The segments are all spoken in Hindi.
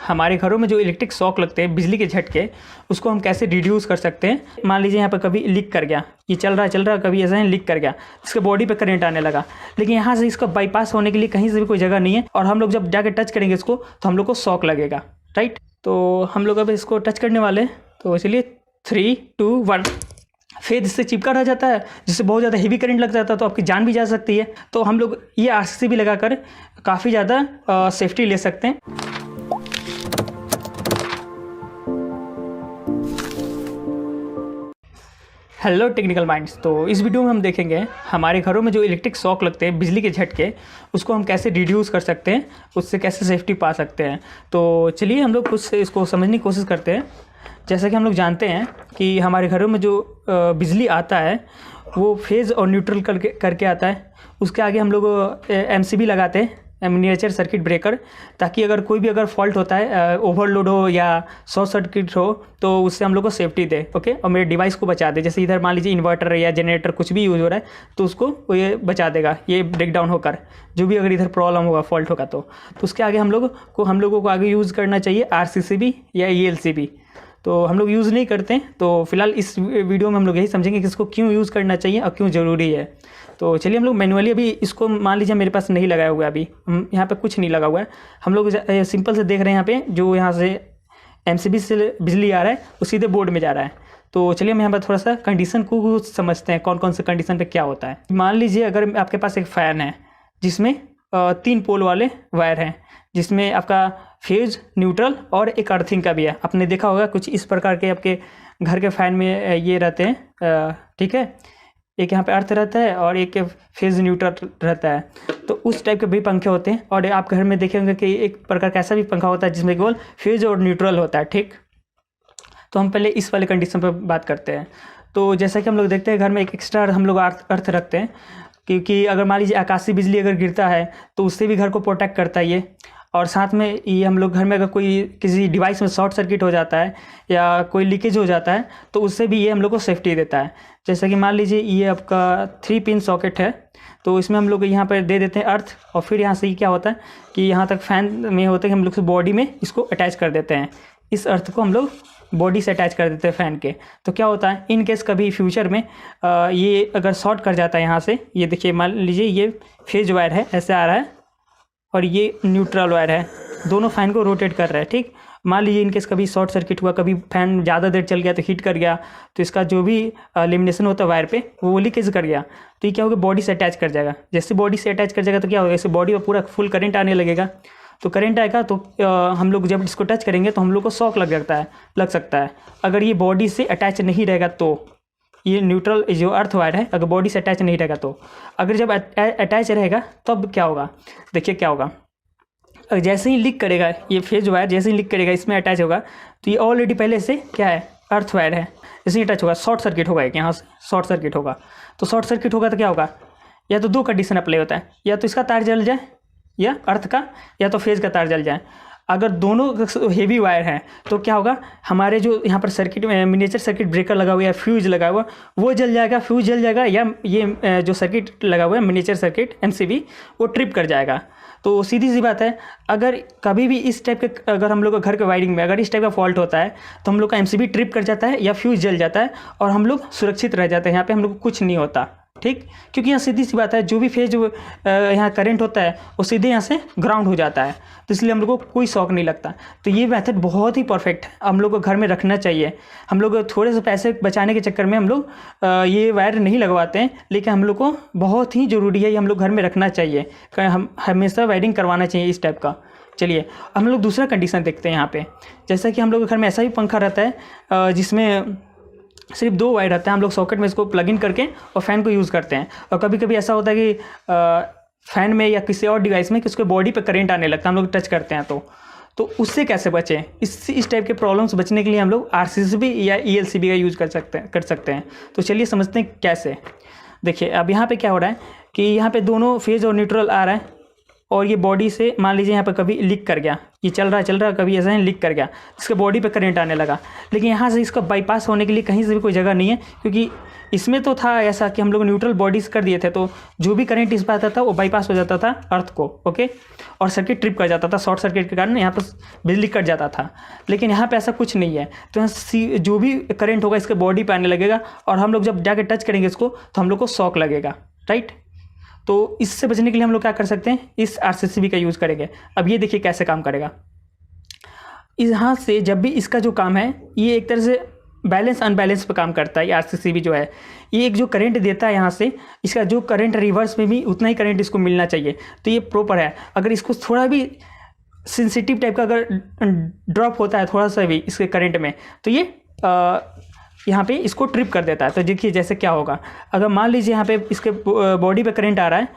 हमारे घरों में जो इलेक्ट्रिक शॉक लगते हैं, बिजली के झटके, उसको हम कैसे रिड्यूस कर सकते हैं। मान लीजिए यहाँ पर कभी लीक कर गया, ये चल रहा कभी ऐसा है लीक कर गया, इसके बॉडी पे करंट आने लगा, लेकिन यहाँ से इसका बाईपास होने के लिए कहीं से भी कोई जगह नहीं है, और हम लोग जब जाके टच करेंगे इसको तो हम लोग को शॉक लगेगा, राइट। तो हम लोग अब इसको टच करने वाले, तो इसलिए 3, 2, 1 फेज इससे चिपका रह जाता है, जिससे बहुत ज़्यादा हेवी करंट लग जाता है, तो आपकी जान भी जा सकती है। तो हम लोग ये RCC लगाकर काफ़ी ज़्यादा सेफ्टी ले सकते हैं। Hello technical minds. तो इस वीडियो में हम देखेंगे हमारे घरों में जो इलेक्ट्रिक शॉक लगते हैं, बिजली के झटके, उसको हम कैसे रिड्यूस कर सकते हैं, उससे कैसे सेफ्टी पा सकते हैं। तो चलिए हम लोग कुछ इसको समझने की कोशिश करते हैं। जैसा कि हम लोग जानते हैं कि हमारे घरों में जो बिजली आता है वो फेज़ और न्यूट्रल करके आता है। उसके आगे हम लोग MCB लगाते हैं, मिनिएचर सर्किट ब्रेकर, ताकि अगर कोई भी फॉल्ट होता है, ओवरलोड हो या शॉर्ट सर्किट हो, तो उससे हम लोग को सेफ्टी दे, ओके, और मेरे डिवाइस को बचा दे। जैसे इधर मान लीजिए इन्वर्टर या जनरेटर कुछ भी यूज़ हो रहा है, तो उसको ये बचा देगा, ये ब्रेक डाउन होकर, जो भी अगर इधर प्रॉब्लम होगा, फॉल्ट होगा तो उसके आगे हम लोगों को आगे यूज़ करना चाहिए RCCB या ELCB। तो हम लोग यूज़ नहीं करते हैं, तो फिलहाल इस वीडियो में हम लोग यही समझेंगे कि इसको क्यों यूज़ करना चाहिए और क्यों ज़रूरी है। तो चलिए हम लोग मैनुअली अभी इसको, मान लीजिए मेरे पास नहीं लगाया हुआ है, अभी यहाँ पे कुछ नहीं लगा हुआ है, हम लोग सिंपल से देख रहे हैं यहाँ पे जो यहाँ से MCB से बिजली आ रहा है वो सीधे बोर्ड में जा रहा है। तो चलिए हम यहाँ पर थोड़ा सा कंडीशन को समझते हैं, कौन कौन से कंडीशन पे क्या होता है। मान लीजिए अगर आपके पास एक फ़ैन है जिसमें 3 पोल वाले वायर हैं, जिसमें आपका फेज, न्यूट्रल और एक अर्थिंग का भी है। आपने देखा होगा कुछ इस प्रकार के आपके घर के फ़ैन में ये रहते हैं, ठीक है, एक यहाँ पे अर्थ रहता है और एक फेज न्यूट्रल रहता है। तो उस टाइप के भी पंखे होते हैं, और आप घर में देखेंगे कि एक प्रकार का ऐसा भी पंखा होता है जिसमें केवल फेज और न्यूट्रल होता है, ठीक। तो हम पहले इस वाले कंडीशन पर बात करते हैं। तो जैसा कि हम लोग देखते हैं घर में एक एक्स्ट्रा हम लोग अर्थ रखते हैं, क्योंकि अगर मान लीजिए आकाशीय बिजली अगर गिरता है तो उससे भी घर को प्रोटेक्ट करता है ये। और साथ में ये हम लोग घर में अगर कोई किसी डिवाइस में शॉर्ट सर्किट हो जाता है या कोई लीकेज हो जाता है तो उससे भी ये हम लोग को सेफ्टी देता है। जैसा कि मान लीजिए ये आपका 3 पिन सॉकेट है, तो इसमें हम लोग यहाँ पर दे देते हैं अर्थ, और फिर यहाँ से क्या होता है कि यहाँ तक फैन में होता है कि हम लोग बॉडी में इसको अटैच कर देते हैं। इस अर्थ को हम लोग बॉडी से अटैच कर देते हैं फ़ैन के। तो क्या होता है, इन केस कभी फ्यूचर में ये अगर शॉर्ट कर जाता है यहाँ से, ये देखिए मान लीजिए ये फेज वायर है, ऐसे आ रहा है, और ये न्यूट्रल वायर है, दोनों फ़ैन को रोटेट कर रहा है, ठीक। मान लीजिए इनकेस कभी शॉर्ट सर्किट हुआ, कभी फ़ैन ज़्यादा देर चल गया तो हीट कर गया, तो इसका जो भी लेमिनेशन होता है वायर पे वो लीकेज कर गया, तो ये क्या होगा, बॉडी से अटैच कर जाएगा। जैसे बॉडी से अटैच कर जाएगा तो क्या होगा, जैसे बॉडी में पूरा फुल करंट आने लगेगा। तो करंट आएगा तो हम लोग जब इसको टच करेंगे तो हम लोग को शॉक लग सकता है। अगर ये बॉडी से अटैच नहीं रहेगा तो, ये न्यूट्रल जो अर्थ वायर है अगर बॉडी से अटैच नहीं रहेगा तो, अगर जब अटैच रहेगा तब क्या होगा, देखिए क्या होगा, जैसे ही लीक करेगा ये फेज वायर, जैसे ही लीक करेगा इसमें अटैच होगा, तो ये ऑलरेडी पहले से क्या है, अर्थ वायर है, जैसे ही टच होगा शॉर्ट सर्किट होगा, एक यहाँ से शॉर्ट सर्किट होगा। तो शॉर्ट सर्किट होगा तो क्या होगा, या तो 2 कंडीशन अप्लाई होता है, या तो इसका तार जल जाए, या अर्थ का, या तो फेज का तार जल जाए। अगर दोनों हेवी वायर हैं तो क्या होगा, हमारे जो यहाँ पर सर्किट में मिनिएचर सर्किट ब्रेकर लगा हुआ है, फ्यूज लगा हुआ, वो जल जाएगा, फ्यूज जल जाएगा, या ये जो सर्किट लगा हुआ है मिनिएचर सर्किट MCB वो ट्रिप कर जाएगा। तो सीधी सी बात है, अगर कभी भी इस टाइप के, अगर हम लोग घर के वायरिंग में अगर इस टाइप का फॉल्ट होता है तो हम लोग का MCB ट्रिप कर जाता है या फ्यूज जल जाता है, और हम लोग सुरक्षित रह जाते हैं, यहाँ पे हम लोग को कुछ नहीं होता, ठीक। क्योंकि यहाँ सीधी सी बात है, जो भी फेज यहाँ करंट होता है वो सीधे यहाँ से ग्राउंड हो जाता है, तो इसलिए हम लोग को कोई शॉक नहीं लगता। तो ये मेथड बहुत ही परफेक्ट है, हम लोग को घर में रखना चाहिए। हम लोग थोड़े से पैसे बचाने के चक्कर में हम लोग ये वायर नहीं लगवाते हैं, लेकिन हम लोग को बहुत ही ज़रूरी है, ये हम लोग घर में रखना चाहिए, हम हमेशा वायरिंग करवाना चाहिए इस टाइप का। चलिए हम लोग दूसरा कंडीशन देखते हैं यहाँ पे। जैसा कि हम लोग के घर में ऐसा भी पंखा रहता है जिसमें सिर्फ 2 वायर रहता है, हम लोग सॉकेट में इसको प्लग इन करके और फ़ैन को यूज़ करते हैं। और कभी कभी ऐसा होता है कि फ़ैन में या किसी और डिवाइस में कि उसके बॉडी पे करंट आने लगता है, हम लोग टच करते हैं तो उससे कैसे बचें। इस टाइप के प्रॉब्लम से बचने के लिए हम लोग RCCB या ELCB का यूज़ कर सकते हैं। तो चलिए समझते हैं कैसे। देखिए अब यहाँ पे क्या हो रहा है कि यहाँ पे दोनों फेज और न्यूट्रल आ रहा है, और ये बॉडी से मान लीजिए यहाँ पर कभी लीक कर गया, ये चल रहा कभी ऐसा लीक कर गया, इसके बॉडी पे करंट आने लगा, लेकिन यहाँ से इसका बाईपास होने के लिए कहीं से भी कोई जगह नहीं है, क्योंकि इसमें तो था ऐसा कि हम लोग न्यूट्रल बॉडीज कर दिए थे, तो जो भी करंट इस पर आता था वो बाईपास हो जाता था अर्थ को, ओके, और सर्किट ट्रिप कर जाता था, शॉर्ट सर्किट के कारण यहाँ पर बिजली कट जाता था। लेकिन यहाँ पे ऐसा कुछ नहीं है, तो यहाँ जो भी करंट होगा इसके बॉडी पे आने लगेगा, और हम लोग जब जाके टच करेंगे इसको तो हम लोग को शॉक लगेगा, राइट। तो इससे बचने के लिए हम लोग क्या कर सकते हैं, इस RCCB का यूज़ करेंगे। अब ये देखिए कैसे काम करेगा। यहाँ से जब भी इसका जो काम है, ये एक तरह से बैलेंस अनबैलेंस पे काम करता है। ये RCCB जो है, ये एक जो करंट देता है यहाँ से, इसका जो करंट रिवर्स में भी उतना ही करंट इसको मिलना चाहिए, तो ये प्रॉपर है। अगर इसको थोड़ा भी सेंसिटिव टाइप का अगर ड्रॉप होता है थोड़ा सा भी इसके करंट में, तो ये यहाँ पे इसको ट्रिप कर देता है। तो देखिए जैसे क्या होगा, अगर मान लीजिए यहाँ पे इसके बॉडी पे करंट आ रहा है,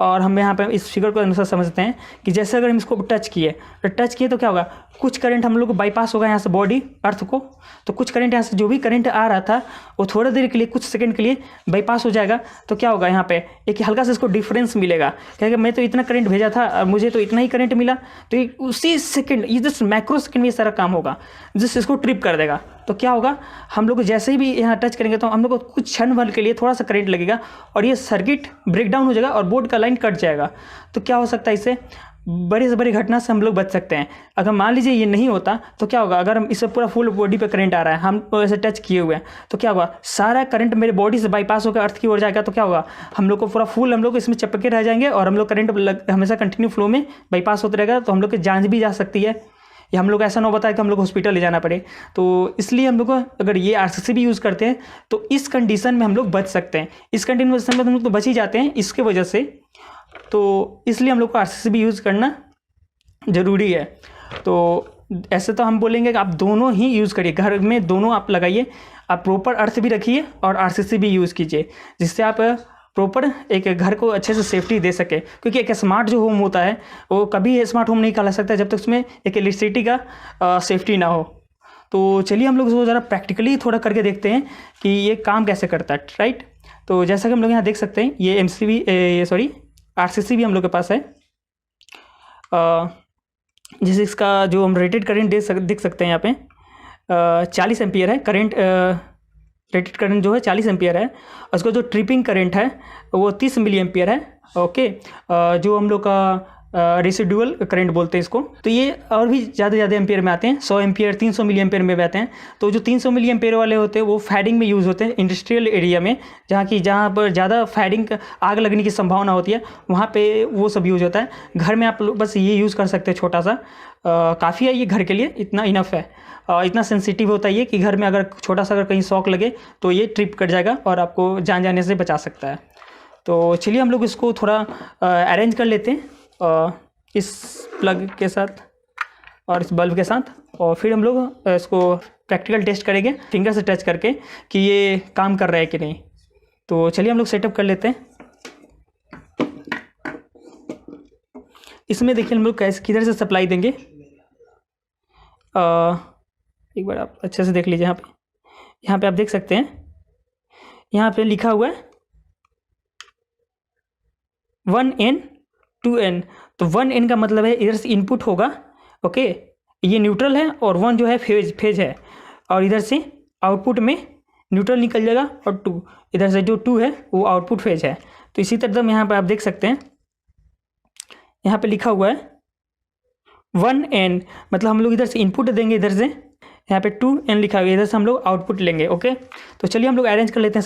और हम यहाँ पे इस फिगर को अनुसार समझते हैं कि जैसे अगर हम इसको टच किए तो क्या होगा, कुछ करंट हम लोग को बाईपास होगा यहाँ से बॉडी अर्थ को, तो कुछ करंट यहाँ से जो भी करंट आ रहा था वो थोड़ा देर के लिए, कुछ सेकंड के लिए बाईपास हो जाएगा। तो क्या होगा, यहाँ पे एक हल्का सा इसको डिफरेंस मिलेगा, क्योंकि मैं तो इतना करंट भेजा था और मुझे तो इतना ही करंट मिला, तो ये उसी सेकेंड, ये जस्ट माइक्रो सेकेंड में ये सारा काम होगा, जस्ट इसको ट्रिप कर देगा। तो क्या होगा, हम लोग जैसे ही भी यहाँ टच करेंगे तो हम लोग को कुछ क्षण भर के लिए थोड़ा सा करंट लगेगा, और ये सर्किट ब्रेकडाउन हो जाएगा और बोर्ड का लाइन कट जाएगा। तो क्या हो सकता है, इससे बड़ी से बड़ी घटना से हम लोग बच सकते हैं। अगर मान लीजिए ये नहीं होता तो क्या होगा, अगर हम इससे पूरा फुल बॉडी पे करंट आ रहा है, हम ऐसे टच किए हुए हैं, तो क्या होगा, सारा करंट मेरे बॉडी से बाईपास होकर अर्थ की ओर जाएगा। तो क्या होगा, हम लोग को पूरा फुल, हम लोग इसमें चिपके रह जाएंगे, और हम लोग करंट हमेशा कंटिन्यू फ्लो में बाईपास होता रहेगा, तो हम लोग की जान भी जा सकती है, या हम लोग ऐसा ना बताए कि हम लोग हॉस्पिटल ले जाना पड़े। तो इसलिए हम लोग को अगर ये RCCB यूज़ करते हैं तो इस कंडीशन में हम लोग बच सकते हैं। इस कंडीशन में हम लोग तो बच ही जाते हैं इसके वजह से, तो इसलिए हम लोग को RCCB यूज़ करना ज़रूरी है। तो ऐसे तो हम बोलेंगे कि आप दोनों ही यूज़ करिए, घर में दोनों आप लगाइए, आप प्रॉपर अर्थ भी रखिए और RCCB यूज़ कीजिए, जिससे आप प्रॉपर एक घर को अच्छे से सेफ्टी दे सके। क्योंकि एक स्मार्ट जो होम होता है वो कभी स्मार्ट होम नहीं कहला सकता जब तक उसमें एक इलेक्ट्रिसिटी का सेफ्टी ना हो। तो चलिए हम लोग इसको ज़रा प्रैक्टिकली थोड़ा करके देखते हैं कि ये काम कैसे करता है, राइट। तो जैसा कि हम लोग यहाँ देख सकते हैं, ये RCCB हम लोग के पास है। जैसे इसका जो हम रेटेड करंट देख सकते हैं यहाँ पे 40 एम्पियर है करंट, रेटेड करंट जो है 40 एम्पियर है। उसका जो ट्रिपिंग करंट है वो 30 मिली एम्पियर है, ओके। जो हम लोग का रेसिडुअल करंट बोलते हैं इसको, तो ये और भी ज़्यादा एम्पियर में आते हैं, 100 एम्पियर 300 मिली एम्पियर में भी आते हैं। तो जो 300 मिली एम्पियर वाले होते हैं वो फैडिंग में यूज़ होते हैं इंडस्ट्रियल एरिया में, जहाँ पर ज़्यादा फैडिंग आग लगने की संभावना होती है, वहाँ पे वो सब यूज़ होता है। घर में आप लोग बस ये यूज़ कर सकते हैं, छोटा सा काफ़ी है ये घर के लिए, इतना इनफ है। इतना सेंसिटिव होता है ये कि घर में अगर छोटा सा अगर कहीं शॉक लगे तो ये ट्रिप कर जाएगा और आपको जान जाने से बचा सकता है। तो चलिए हम लोग इसको थोड़ा अरेंज कर लेते हैं इस प्लग के साथ और इस बल्ब के साथ, और फिर हम लोग इसको प्रैक्टिकल टेस्ट करेंगे फिंगर से टच करके कि ये काम कर रहा है कि नहीं। तो चलिए हम लोग सेटअप कर लेते हैं। इसमें देखिए हम लोग कैसे किधर से सप्लाई देंगे, एक बार आप अच्छे से देख लीजिए। यहाँ पे आप देख सकते हैं, यहाँ पे लिखा हुआ है 1N 2N। तो 1N का मतलब है इधर से इनपुट होगा, ओके, ये न्यूट्रल है, और 1 जो है फेज है, और इधर से आउटपुट में न्यूट्रल निकल जाएगा, और 2 इधर से जो 2 है वो आउटपुट फेज है। तो इसी तरह यहाँ पे आप देख सकते हैं, यहाँ पे लिखा हुआ है 1N, मतलब हम लोग इधर से इनपुट देंगे, इधर से यहाँ पे 2N लिखा हुआ है, इधर से हम लोग आउटपुट लेंगे, ओके। तो चलिए हम लोग अरेंज कर लेते हैं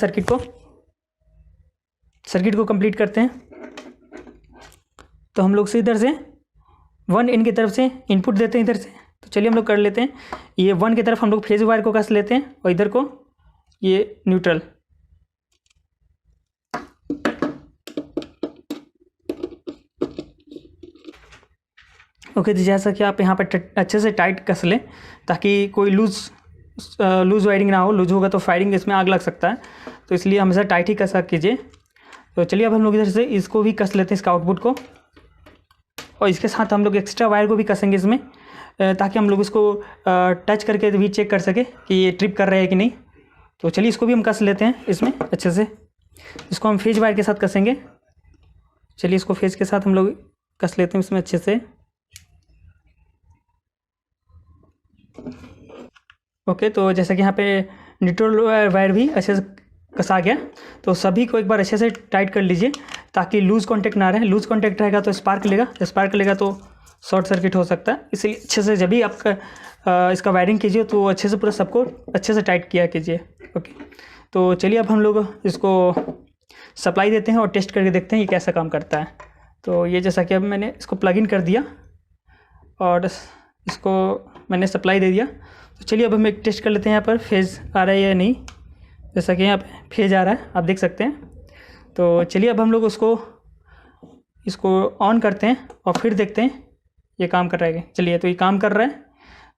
सर्किट को कंप्लीट करते हैं। तो हम लोग से इधर से 1N की तरफ से इनपुट देते हैं इधर से। तो चलिए हम लोग कर लेते हैं, ये 1 की तरफ हम लोग फेज वायर को कस लेते हैं, और इधर को ये न्यूट्रल। ओके, तो जैसा कि आप यहाँ पर अच्छे से टाइट कस लें ताकि कोई लूज़ वायरिंग ना हो, लूज होगा तो फायरिंग इसमें आग लग सकता है, तो इसलिए हमेशा टाइट ही कसा कीजिए। तो चलिए अब हम लोग इधर से इसको भी कस लेते हैं, इसका आउटपुट को, और इसके साथ हम लोग एक्स्ट्रा वायर को भी कसेंगे इसमें, ताकि हम लोग इसको टच करके भी चेक कर सके कि ये ट्रिप कर रहे हैं कि नहीं। तो चलिए इसको भी हम कस लेते हैं इसमें अच्छे से। इसको हम फेज वायर के साथ कसेंगे। चलिए इसको फेज के साथ हम लोग कस लेते हैं इसमें अच्छे से। ओके, तो जैसा कि यहाँ पे न्यूट्रल वायर भी अच्छे से कसा गया, तो सभी को एक बार अच्छे से टाइट कर लीजिए ताकि लूज़ कांटेक्ट ना रहे। लूज़ कांटेक्ट रहेगा तो स्पार्क लेगा, स्पार्क लेगा तो शॉर्ट सर्किट हो सकता है। इसलिए अच्छे से जब भी आपका इसका वायरिंग कीजिए तो अच्छे से पूरा सबको अच्छे से टाइट किया कीजिए। ओके, तो चलिए अब हम लोग इसको सप्लाई देते हैं और टेस्ट करके देखते हैं ये कैसा काम करता है। तो ये जैसा कि अब मैंने इसको प्लग इन कर दिया और इसको मैंने सप्लाई दे दिया। तो चलिए अब हम एक टेस्ट कर लेते हैं यहाँ पर फेज़ आ रहा है या नहीं। जैसा कि यहाँ पे फेज़ आ रहा है, आप देख सकते हैं। तो चलिए अब हम लोग इसको ऑन करते हैं और फिर देखते हैं ये काम कर रहा है। चलिए, तो ये काम कर रहा है।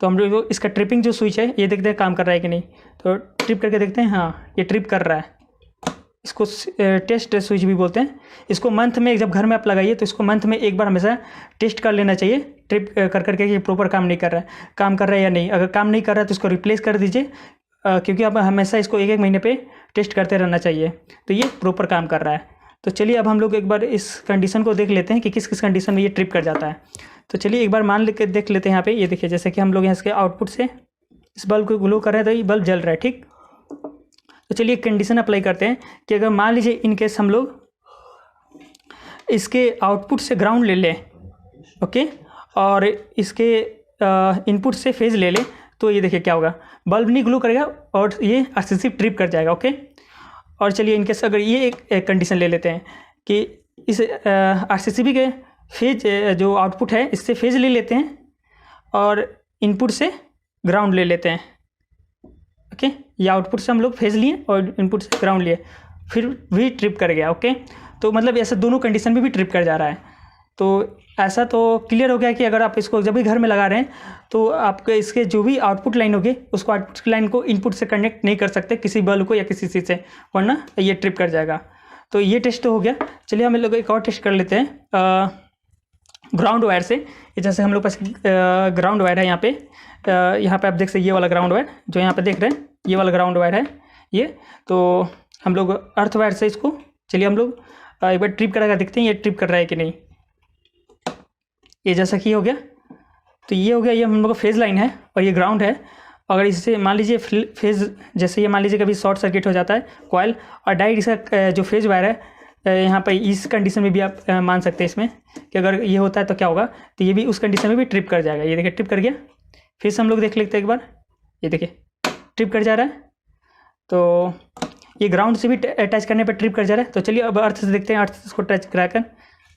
तो हम लोग इसका ट्रिपिंग जो स्विच है ये देखते हैं काम कर रहा है कि नहीं। तो ट्रिप करके देखते हैं, हाँ ये ट्रिप कर रहा है। इसको टेस्ट स्विच भी बोलते हैं। इसको मंथ में जब घर में आप लगाइए तो इसको मंथ में एक बार हमेशा टेस्ट कर लेना चाहिए, ट्रिप कर करके कि प्रॉपर काम नहीं कर रहा है, काम कर रहा है या नहीं। अगर काम नहीं कर रहा है तो इसको रिप्लेस कर दीजिए, क्योंकि आप हमेशा इसको एक महीने पे टेस्ट करते रहना चाहिए। तो ये प्रॉपर काम कर रहा है। तो चलिए अब हम लोग एक बार इस कंडीशन को देख लेते हैं कि किस किस कंडीशन में ये ट्रिप कर जाता है। तो चलिए एक बार मान लेके देख लेते हैं। यहाँ पे ये देखिए, जैसे कि हम लोग यहाँ इसके आउटपुट से इस बल्ब को ग्लो कर रहे हैं तो ये बल्ब जल रहा है, ठीक। तो चलिए एक कंडीशन अप्लाई करते हैं कि अगर मान लीजिए इन केस हम लोग इसके आउटपुट से ग्राउंड ले लें, ओके, और इसके इनपुट से फेज ले लें, तो ये देखिए क्या होगा, बल्ब नहीं ग्लो करेगा और ये आरसीसी ट्रिप कर जाएगा। ओके, और चलिए इन केस अगर ये एक कंडीशन ले लेते हैं कि इस आरसीसीबी के फेज जो आउटपुट है इससे फेज ले लेते हैं और इनपुट से ग्राउंड ले लेते हैं। ओके, ये आउटपुट से हम लोग फेज लिए और इनपुट से ग्राउंड लिए, फिर भी ट्रिप कर गया। ओके, तो मतलब ऐसे दोनों कंडीशन में भी ट्रिप कर जा रहा है। तो ऐसा तो क्लियर हो गया कि अगर आप इसको जब भी घर में लगा रहे हैं तो आपके इसके जो भी आउटपुट लाइन होगी उसको आउटपुट लाइन को इनपुट से कनेक्ट नहीं कर सकते किसी बल्ब को या किसी चीज़ से, वरना ये ट्रिप कर जाएगा। तो ये टेस्ट हो गया। चलिए हम लोग एक और टेस्ट कर लेते हैं ग्राउंड वायर से। जैसे हम लोग पास ग्राउंड वायर है यहाँ पे आप देख सकते ये वाला ग्राउंड वायर जो यहाँ पे देख रहे हैं, ये वाला ग्राउंड वायर है ये। तो हम लोग अर्थ वायर से इसको चलिए हम लोग एक बार ट्रिप करा देखते हैं ये ट्रिप कर रहा है कि नहीं। ये जैसा कि हो गया, तो ये हो गया, ये हम लोग का फेज़ लाइन है और ये ग्राउंड है। अगर इससे मान लीजिए फेज़, जैसे ये मान लीजिए कभी शॉर्ट सर्किट हो जाता है कॉइल और डायरेक्ट इसका जो फेज़ वायर है यहाँ पर इस कंडीशन में भी आप मान सकते हैं इसमें कि अगर ये होता है तो क्या होगा, तो ये भी उस कंडीशन में भी ट्रिप कर जाएगा। ये देखिए ट्रिप कर गया। फिर से हम लोग देख लेते हैं एक बार, ये देखिए ट्रिप कर जा रहा है। तो ये ग्राउंड से भी अटैच करने पर ट्रिप कर जा रहा है। तो चलिए अब अर्थ से देखते हैं, अर्थ से इसको टच कराकर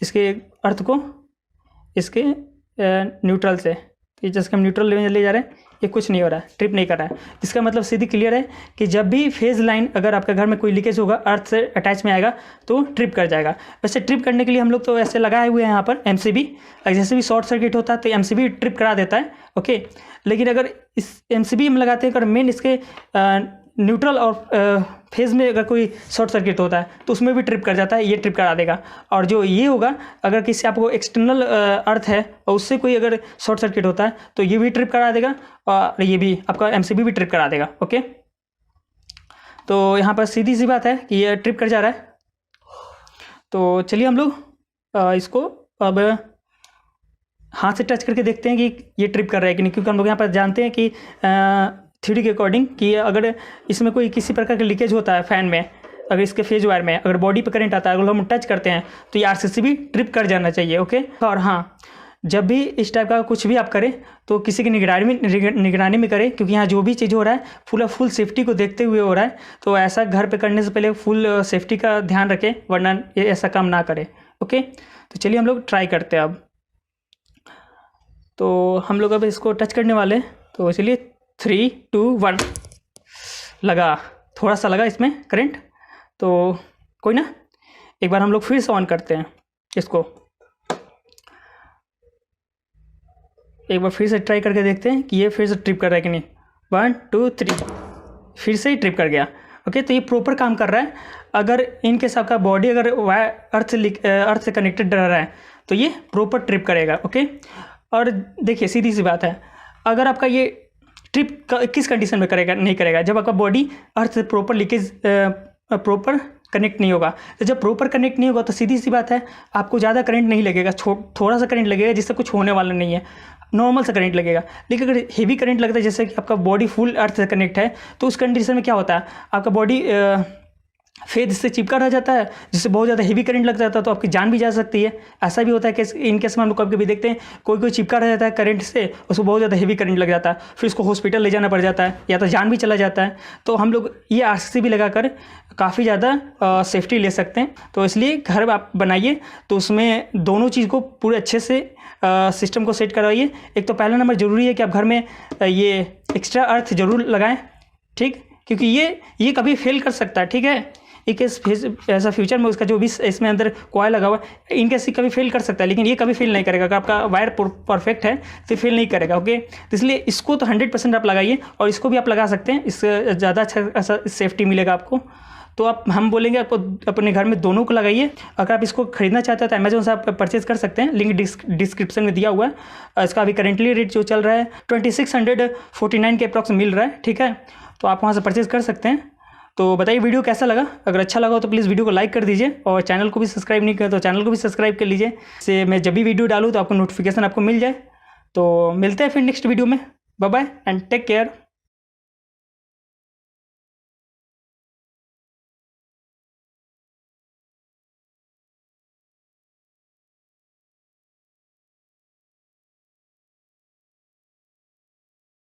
इसके अर्थ को इसके न्यूट्रल से, तो जैसे हम न्यूट्रल ले जा रहे हैं ये कुछ नहीं हो रहा है, ट्रिप नहीं कर रहा है। इसका मतलब सीधी क्लियर है कि जब भी फेज़ लाइन अगर आपके घर में कोई लीकेज होगा अर्थ से अटैच में आएगा तो ट्रिप कर जाएगा। वैसे ट्रिप करने के लिए हम लोग तो ऐसे लगाए हुए हैं यहाँ पर एमसीबी, जैसे भी शॉर्ट सर्किट होता है तो एमसीबी ट्रिप करा देता है। ओके, लेकिन अगर इस एमसीबी में लगाते हैं अगर मेन इसके न्यूट्रल और फेज़ में अगर कोई शॉर्ट सर्किट होता है तो उसमें भी ट्रिप कर जाता है, ये ट्रिप करा देगा। और जो ये होगा अगर किसी आपको एक्सटर्नल अर्थ है और उससे कोई अगर शॉर्ट सर्किट होता है तो ये भी ट्रिप करा देगा और ये भी आपका एमसीबी भी ट्रिप करा देगा। ओके, तो यहाँ पर सीधी सी बात है कि ये ट्रिप कर जा रहा है। तो चलिए हम लोग इसको अब हाथ से टच करके देखते हैं कि ये ट्रिप कर रहा है कि नहीं, क्योंकि हम लोग यहाँ पर जानते हैं कि थ्योरी के अकॉर्डिंग कि अगर इसमें कोई किसी प्रकार का लीकेज होता है फैन में, अगर इसके फेज वायर में अगर बॉडी पे करंट आता है, अगर हम टच करते हैं तो ये आरसीसी भी ट्रिप कर जाना चाहिए। ओके, और हाँ, जब भी इस टाइप का कुछ भी आप करें तो किसी की निगरानी में करें, क्योंकि यहाँ जो भी चीज़ हो रहा है फुल सेफ्टी को देखते हुए हो रहा है। तो ऐसा घर पे करने से पहले फुल सेफ्टी का ध्यान रखें, वरना ये ऐसा काम ना करें। ओके, तो चलिए हम लोग ट्राई करते हैं अब। तो हम लोग अब इसको टच करने वाले, तो चलिए 3, 2, 1 लगा, थोड़ा सा लगा इसमें करंट, तो कोई ना, एक बार हम लोग फिर से ऑन करते हैं इसको, एक बार फिर से ट्राई करके देखते हैं कि ये फिर से ट्रिप कर रहा है कि नहीं। 1, 2, 3 फिर से ही ट्रिप कर गया। ओके, तो ये प्रॉपर काम कर रहा है। अगर इनकेस आपका बॉडी अगर वायर अर्थ से कनेक्टेड रह रहा है तो ये प्रॉपर ट्रिप करेगा। ओके, और देखिए सीधी सी बात है, अगर आपका ये ट्रिप किस कंडीशन में करेगा, नहीं करेगा, जब आपका बॉडी अर्थ से प्रॉपर लीकेज प्रॉपर कनेक्ट नहीं होगा। तो जब प्रॉपर कनेक्ट नहीं होगा तो सीधी सी बात है आपको ज़्यादा करंट नहीं लगेगा, थोड़ा सा करंट लगेगा जिससे कुछ होने वाला नहीं है, नॉर्मल सा करंट लगेगा। लेकिन अगर हेवी करंट लगता है जैसे कि आपका बॉडी फुल अर्थ से कनेक्ट है तो उस कंडीशन में क्या होता है आपका बॉडी फेज से चिपका रह जाता है, जिससे बहुत ज़्यादा हेवी करंट लग जाता है तो आपकी जान भी जा सकती है। ऐसा भी होता है कि इन केस में हम लोग कभी कभी देखते हैं कोई चिपका रह जाता है करंट से, उसको बहुत ज़्यादा हेवी करंट लग जाता है, फिर उसको हॉस्पिटल ले जाना पड़ जाता है या तो जान भी चला जाता है। तो हम लोग ये RCC भी लगाकर काफ़ी ज़्यादा सेफ्टी ले सकते हैं। तो इसलिए घर आप बनाइए तो उसमें दोनों चीज़ को पूरे अच्छे से सिस्टम को सेट करवाइए। एक तो पहला नंबर ज़रूरी है कि आप घर में ये एक्स्ट्रा अर्थ ज़रूर लगाएं, ठीक, क्योंकि ये कभी फेल कर सकता है, ठीक है। एक ऐसा फ्यूचर में उसका जो भी इसमें अंदर कॉइल लगा हुआ है इनकेस कभी फेल कर सकता है, लेकिन ये कभी फेल नहीं करेगा। अगर आपका वायर परफेक्ट है तो फेल नहीं करेगा, ओके। तो इसलिए इसको तो 100% आप लगाइए और इसको भी आप लगा सकते हैं, इससे ज़्यादा अच्छा सेफ्टी मिलेगा आपको। तो हम बोलेंगे आपको अपने घर में दोनों को लगाइए। अगर आप इसको खरीदना चाहते हैं तो अमेजोन से आप परचेज कर सकते हैं, लिंक डिस्क्रिप्शन में दिया हुआ है। इसका अभी करेंटली रेट जो चल रहा है 2649 के अप्रॉक्स मिल रहा है, ठीक है। तो आप वहाँ से परचेज कर सकते हैं। तो बताइए वीडियो कैसा लगा। अगर अच्छा लगा हो तो प्लीज़ वीडियो को लाइक कर दीजिए और चैनल को भी सब्सक्राइब नहीं किया तो चैनल को भी सब्सक्राइब कर लीजिए, इससे मैं जब भी वीडियो डालूँ तो आपको नोटिफिकेशन आपको मिल जाए। तो मिलते हैं फिर नेक्स्ट वीडियो में। Bye bye and take care.